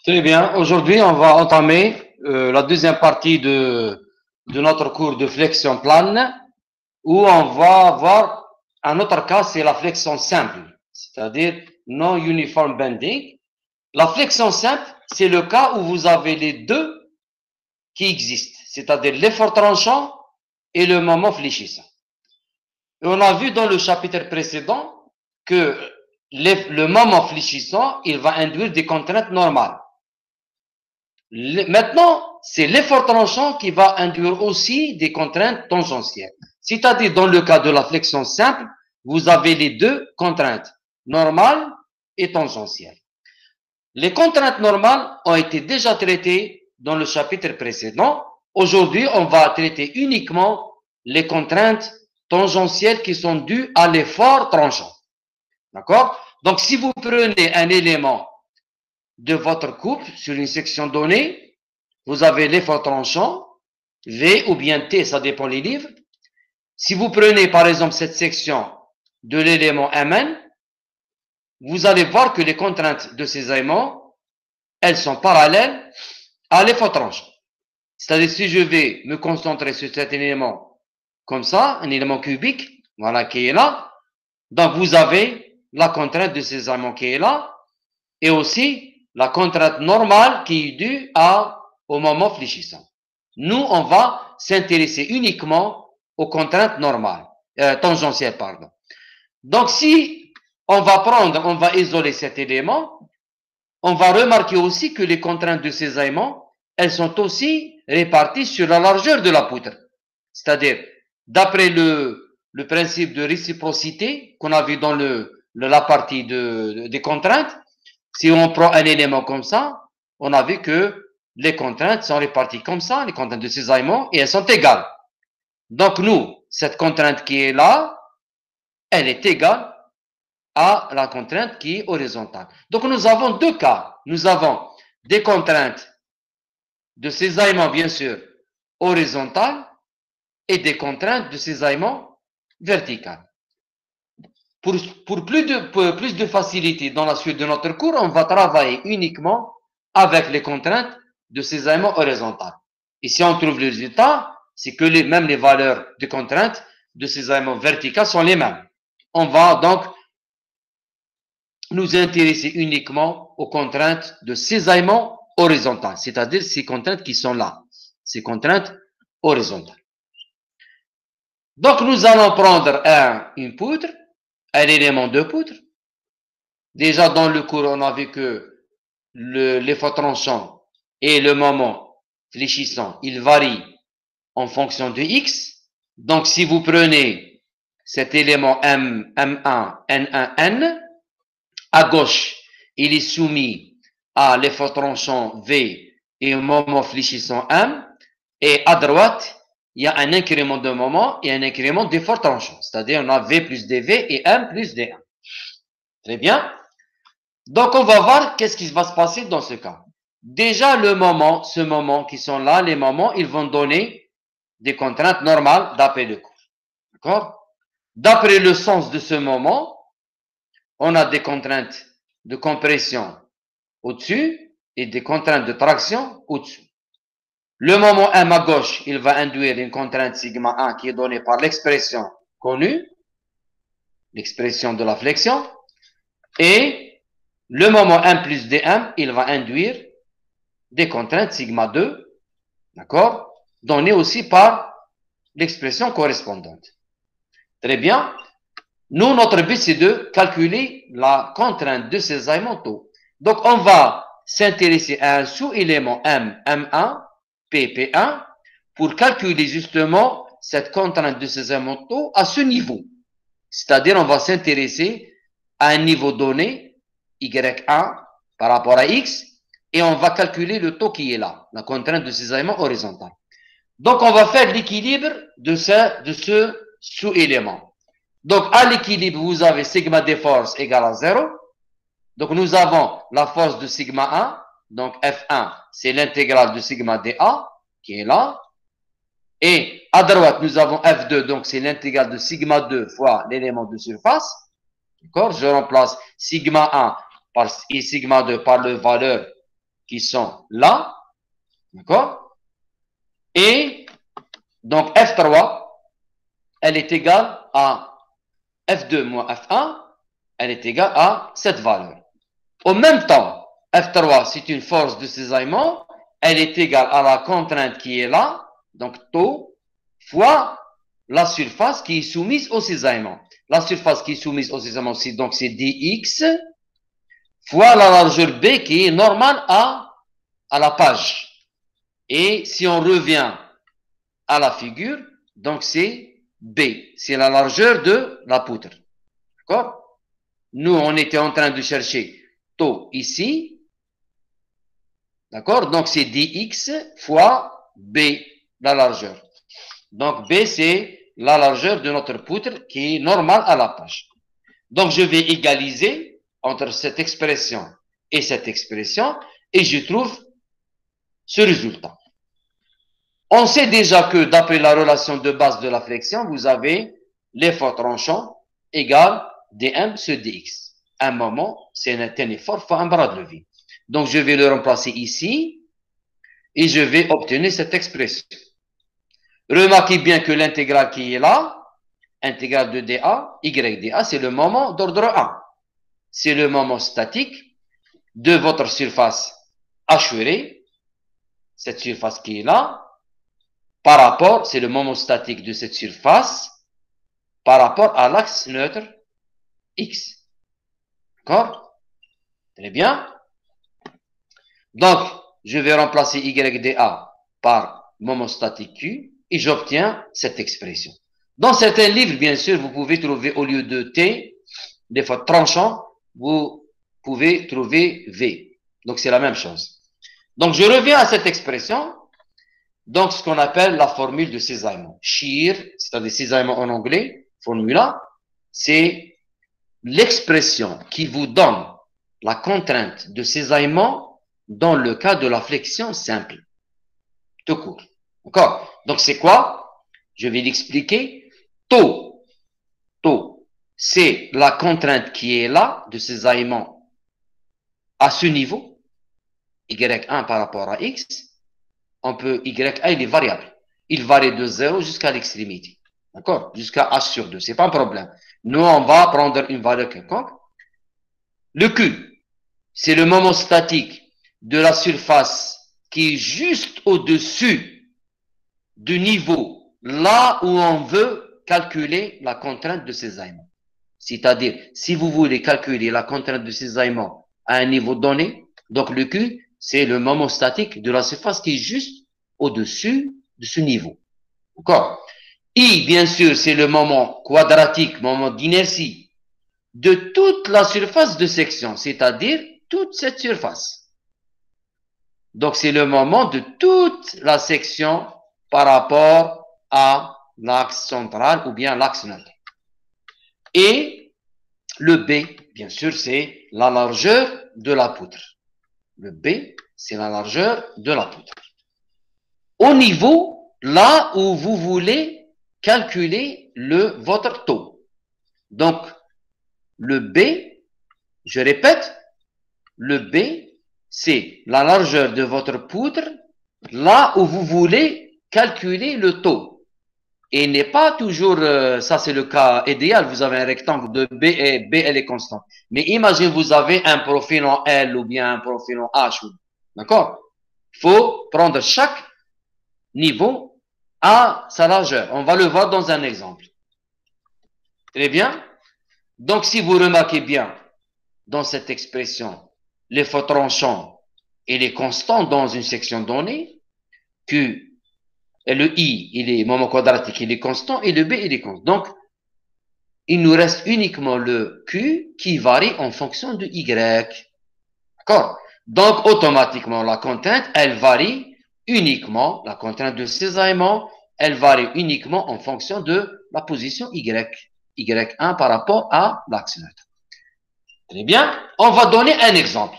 Très bien. Aujourd'hui, on va entamer la deuxième partie de notre cours de flexion plane, où on va voir un autre cas, c'est la flexion simple, c'est-à-dire non uniform bending. La flexion simple, c'est le cas où vous avez les deux qui existent, c'est-à-dire l'effort tranchant et le moment fléchissant. Et on a vu dans le chapitre précédent que le moment fléchissant, il va induire des contraintes normales. Maintenant, c'est l'effort tranchant qui va induire aussi des contraintes tangentielles. C'est-à-dire, dans le cas de la flexion simple, vous avez les deux contraintes, normales et tangentielles. Les contraintes normales ont été déjà traitées dans le chapitre précédent. Aujourd'hui, on va traiter uniquement les contraintes tangentielles qui sont dues à l'effort tranchant. D'accord? Donc, si vous prenez un élément de votre couple sur une section donnée, vous avez l'effort tranchant, V ou bien T, ça dépend des livres. Si vous prenez par exemple cette section de l'élément Mn, vous allez voir que les contraintes de ces éléments, elles sont parallèles à l'effort tranchant. C'est-à-dire si je vais me concentrer sur cet élément comme ça, un élément cubique, voilà, qui est là, donc vous avez la contrainte de ces éléments qui est là, et aussi la contrainte normale qui est due au moment fléchissant. Nous, on va s'intéresser uniquement aux contraintes normales, tangentielles, pardon. Donc, si on va isoler cet élément, on va remarquer aussi que les contraintes de ces éléments, elles sont aussi réparties sur la largeur de la poutre. C'est-à-dire, d'après le principe de réciprocité qu'on a vu dans la partie des contraintes, si on prend un élément comme ça, on a vu que les contraintes sont réparties comme ça, les contraintes de ces éléments, et elles sont égales. Donc nous, cette contrainte qui est là, elle est égale à la contrainte qui est horizontale. Donc nous avons deux cas. Nous avons des contraintes de ces éléments, bien sûr, horizontales, et des contraintes de ces éléments verticales. Pour plus de facilité dans la suite de notre cours, on va travailler uniquement avec les contraintes de ces éléments horizontales. Et si on trouve le résultat, c'est que même les valeurs de contraintes de ces éléments verticaux sont les mêmes. On va donc nous intéresser uniquement aux contraintes de ces éléments horizontales, c'est-à-dire ces contraintes qui sont là, ces contraintes horizontales. Donc nous allons prendre une poutre, un élément de poutre. Déjà dans le cours, on a vu que l'effort tranchant et le moment fléchissant, il varie en fonction de x. Donc si vous prenez cet élément M1, N1, N, à gauche, il est soumis à l'effort tranchant V et au moment fléchissant M, et à droite, il y a un incrément de moment et un incrément d'effort tranchant. C'est-à-dire, on a V plus dV et M plus D1. Très bien. Donc, on va voir qu'est-ce qui va se passer dans ce cas. Déjà, ce moment qui sont là, les moments, ils vont donner des contraintes normales d'après le cours. D'accord? D'après le sens de ce moment, on a des contraintes de compression au-dessus et des contraintes de traction au-dessus. Le moment M à gauche, il va induire une contrainte sigma 1 qui est donnée par l'expression connue, l'expression de la flexion, et le moment M plus Dm, il va induire des contraintes sigma 2, d'accord, données aussi par l'expression correspondante. Très bien. Nous, notre but, c'est de calculer la contrainte de ces éléments. Donc, on va s'intéresser à un sous-élément M, M1, P, P1, pour calculer justement cette contrainte de ces éléments à ce niveau. C'est-à-dire, on va s'intéresser à un niveau donné, Y1, par rapport à X, et on va calculer le taux qui est là, la contrainte de ces éléments horizontaux. Donc, on va faire l'équilibre de ce sous-élément. Donc, à l'équilibre, vous avez sigma des forces égale à 0. Donc, nous avons la force de sigma 1. Donc, F1, c'est l'intégrale de sigma dA, qui est là. Et à droite, nous avons F2, donc c'est l'intégrale de sigma 2 fois l'élément de surface. D'accord? Je remplace sigma 1 par I sigma 2 par les valeurs qui sont là. D'accord? Et donc F3, elle est égale à F2 moins F1, elle est égale à cette valeur. En même temps, F3, c'est une force de cisaillement, elle est égale à la contrainte qui est là, donc taux, fois la surface qui est soumise au cisaillement. La surface qui est soumise au cisaillement, donc c'est dx, fois la largeur B qui est normale à la page. Et si on revient à la figure, donc c'est B, c'est la largeur de la poutre. D'accord? Nous, on était en train de chercher taux ici. D'accord? Donc c'est dx fois B, la largeur. Donc B, c'est la largeur de notre poutre qui est normale à la page. Donc je vais égaliser entre cette expression et cette expression et je trouve ce résultat. On sait déjà que d'après la relation de base de la flexion, vous avez l'effort tranchant égale dm sur dx. Un moment, c'est un effort fois un bras de levier. Donc je vais le remplacer ici et je vais obtenir cette expression. Remarquez bien que l'intégrale qui est là, intégrale de dA, y dA, c'est le moment d'ordre 1. C'est le moment statique de votre surface hachurée, cette surface qui est là, par rapport, c'est le moment statique de cette surface par rapport à l'axe neutre X. D'accord? Très bien. Donc, je vais remplacer YdA par moment statique Q et j'obtiens cette expression. Dans certains livres, bien sûr, vous pouvez trouver au lieu de T, des fois tranchant, vous pouvez trouver V. Donc, c'est la même chose. Donc, je reviens à cette expression. Donc, ce qu'on appelle la formule de cisaillement. Shear, c'est-à-dire cisaillement en anglais, formula, c'est l'expression qui vous donne la contrainte de cisaillement dans le cas de la flexion simple. Tout court. D'accord? Donc, c'est quoi? Je vais l'expliquer. Taux, c'est la contrainte qui est là de cisaillement à ce niveau, Y1 par rapport à X. On peut, Y1, il est variable. Il varie de 0 jusqu'à l'extrémité. D'accord? Jusqu'à H sur 2. C'est pas un problème. Nous, on va prendre une valeur quelconque. Le Q, c'est le moment statique de la surface qui est juste au-dessus du niveau là où on veut calculer la contrainte de cisaillement. C'est-à-dire, si vous voulez calculer la contrainte de cisaillement à un niveau donné, donc le Q, c'est le moment statique de la surface qui est juste au-dessus de ce niveau. D'accord? I, bien sûr, c'est le moment quadratique, moment d'inertie de toute la surface de section, c'est-à-dire toute cette surface. Donc, c'est le moment de toute la section par rapport à l'axe central ou bien l'axe neutre. Et le B, bien sûr, c'est la largeur de la poutre. Le B, c'est la largeur de la poutre. Au niveau, là où vous voulez calculer votre taux. Donc, le B, je répète, le B, c'est la largeur de votre poutre là où vous voulez calculer le taux. Et il n'est pas toujours, ça c'est le cas idéal, vous avez un rectangle de B et B, elle est constante. Mais imagine, vous avez un profil en L ou bien un profil en H. D'accord? Il faut prendre chaque niveau à sa largeur. On va le voir dans un exemple. Très bien? Donc, si vous remarquez bien, dans cette expression, l'effort tranchant, il est constant dans une section donnée, Q, et le I, il est moment quadratique, il est constant, et le B, il est constant. Donc, il nous reste uniquement le Q qui varie en fonction de Y. D'accord? Donc, automatiquement, la contrainte, elle varie uniquement, la contrainte de cisaillement, elle varie uniquement en fonction de la position Y. Y1 par rapport à l'axe neutre. Très bien. On va donner un exemple.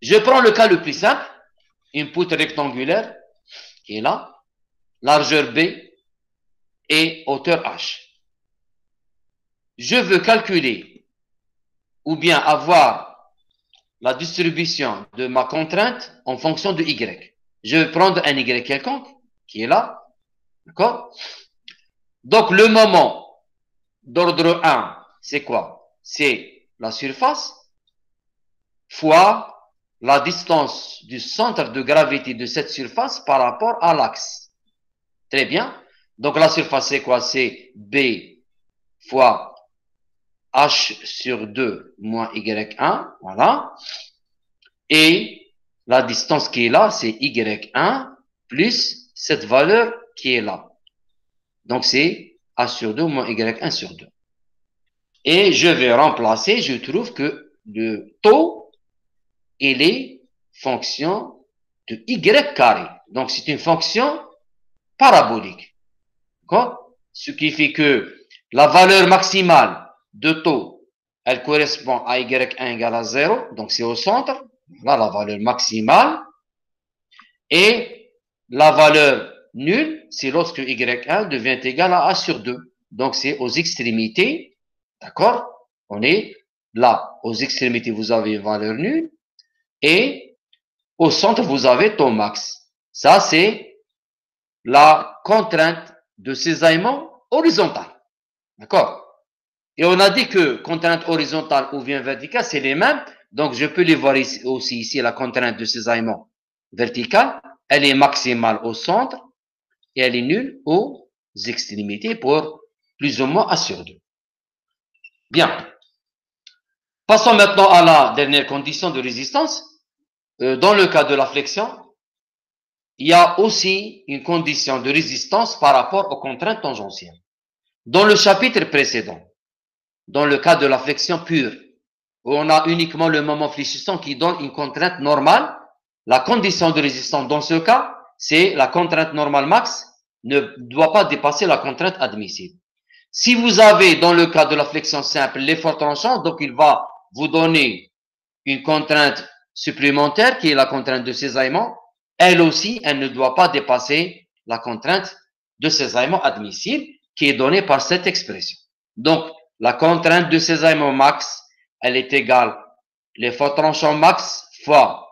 Je prends le cas le plus simple. Une poutre rectangulaire qui est là. Largeur B et hauteur H. Je veux calculer ou bien avoir la distribution de ma contrainte en fonction de Y. Je vais prendre un Y quelconque qui est là. D'accord? Donc, le moment d'ordre 1, c'est quoi? C'est la surface fois la distance du centre de gravité de cette surface par rapport à l'axe. Très bien. Donc, la surface, c'est quoi? C'est B fois H sur 2 moins Y1. Voilà. Et la distance qui est là, c'est Y1 plus cette valeur qui est là. Donc, c'est H sur 2 moins Y1 sur 2. Et je vais remplacer, je trouve que le taux, il est fonction de Y carré. Donc, c'est une fonction parabolique. D'accord? Ce qui fait que la valeur maximale de taux, elle correspond à Y1 égale à 0. Donc, c'est au centre. Voilà la valeur maximale. Et la valeur nulle, c'est lorsque Y1 devient égal à A sur 2. Donc, c'est aux extrémités. D'accord? On est là. Aux extrémités, vous avez une valeur nulle. Et au centre, vous avez taux max. Ça, c'est la contrainte de cisaillement horizontal. D'accord? Et on a dit que contrainte horizontale ou bien verticale, c'est les mêmes. Donc, je peux les voir ici, aussi ici, la contrainte de cisaillement verticale. Elle est maximale au centre et elle est nulle aux extrémités pour plus ou moins A sur 2. Bien. Passons maintenant à la dernière condition de résistance. Dans le cas de la flexion, il y a aussi une condition de résistance par rapport aux contraintes tangentielles. Dans le chapitre précédent, dans le cas de la flexion pure, où on a uniquement le moment fléchissant qui donne une contrainte normale, la condition de résistance dans ce cas, c'est la contrainte normale max ne doit pas dépasser la contrainte admissible. Si vous avez dans le cas de la flexion simple l'effort tranchant, donc il va vous donner une contrainte supplémentaire qui est la contrainte de cisaillement. Elle aussi, elle ne doit pas dépasser la contrainte de cisaillement admissible qui est donnée par cette expression. Donc, la contrainte de cisaillement max, elle est égale l'effort tranchant max fois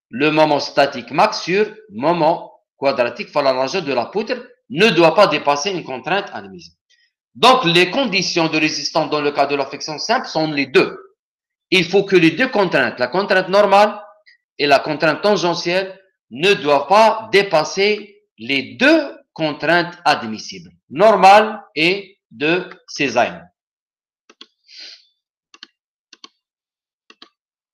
le moment statique max sur moment quadratique fois la largeur de la poutre ne doit pas dépasser une contrainte admissible. Donc, les conditions de résistance dans le cas de la flexion simple sont les deux. Il faut que les deux contraintes, la contrainte normale et la contrainte tangentielle, ne doivent pas dépasser les deux contraintes admissibles, normale et de cisaillement.